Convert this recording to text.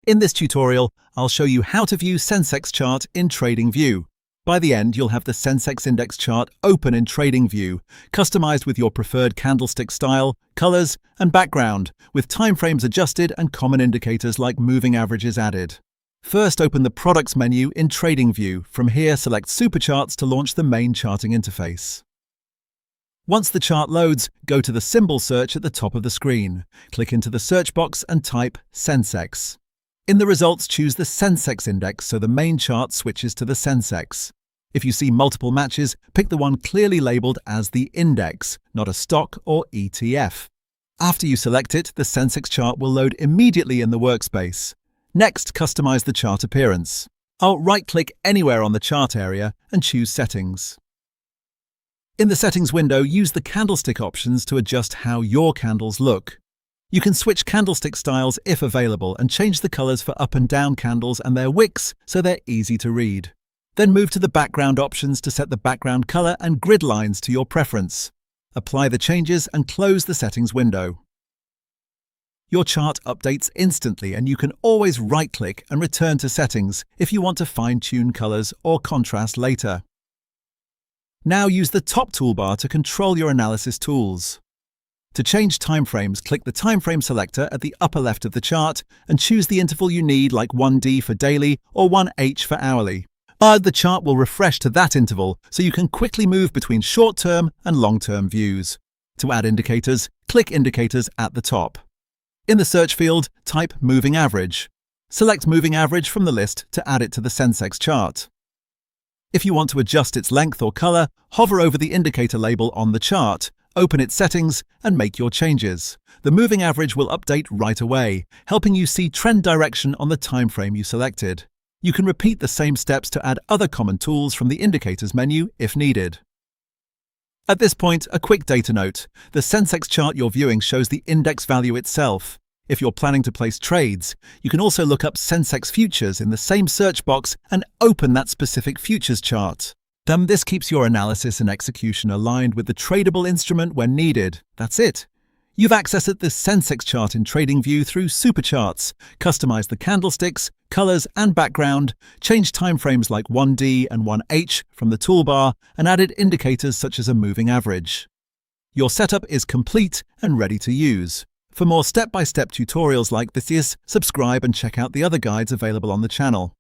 In this tutorial, I'll show you how to view Sensex chart in TradingView. By the end, you'll have the Sensex index chart open in TradingView, customized with your preferred candlestick style, colors, and background, with timeframes adjusted and common indicators like moving averages added. First, open the Products menu in TradingView. From here, select Supercharts to launch the main charting interface. Once the chart loads, go to the symbol search at the top of the screen. Click into the search box and type Sensex. In the results, choose the Sensex index so the main chart switches to the Sensex. If you see multiple matches, pick the one clearly labeled as the index, not a stock or ETF. After you select it, the Sensex chart will load immediately in the workspace. Next, customize the chart appearance. I'll right-click anywhere on the chart area and choose Settings. In the Settings window, use the candlestick options to adjust how your candles look. You can switch candlestick styles if available and change the colors for up and down candles and their wicks so they're easy to read. Then move to the background options to set the background color and grid lines to your preference. Apply the changes and close the settings window. Your chart updates instantly and you can always right-click and return to settings if you want to fine-tune colors or contrast later. Now use the top toolbar to control your analysis tools. To change timeframes, click the timeframe selector at the upper left of the chart and choose the interval you need, like 1D for daily or 1H for hourly. The chart will refresh to that interval so you can quickly move between short-term and long-term views. To add indicators, click Indicators at the top. In the search field, type Moving Average. Select Moving Average from the list to add it to the Sensex chart. If you want to adjust its length or color, hover over the indicator label on the chart. Open its settings and make your changes. The moving average will update right away, helping you see trend direction on the time frame you selected. You can repeat the same steps to add other common tools from the Indicators menu if needed. At this point, a quick data note. The Sensex chart you're viewing shows the index value itself. If you're planning to place trades, you can also look up Sensex futures in the same search box and open that specific futures chart. This keeps your analysis and execution aligned with the tradable instrument when needed. That's it. You've accessed the Sensex chart in TradingView through Supercharts, customized the candlesticks, colors, and background, changed timeframes like 1D and 1H from the toolbar, and added indicators such as a moving average. Your setup is complete and ready to use. For more step-by-step tutorials like this, subscribe and check out the other guides available on the channel.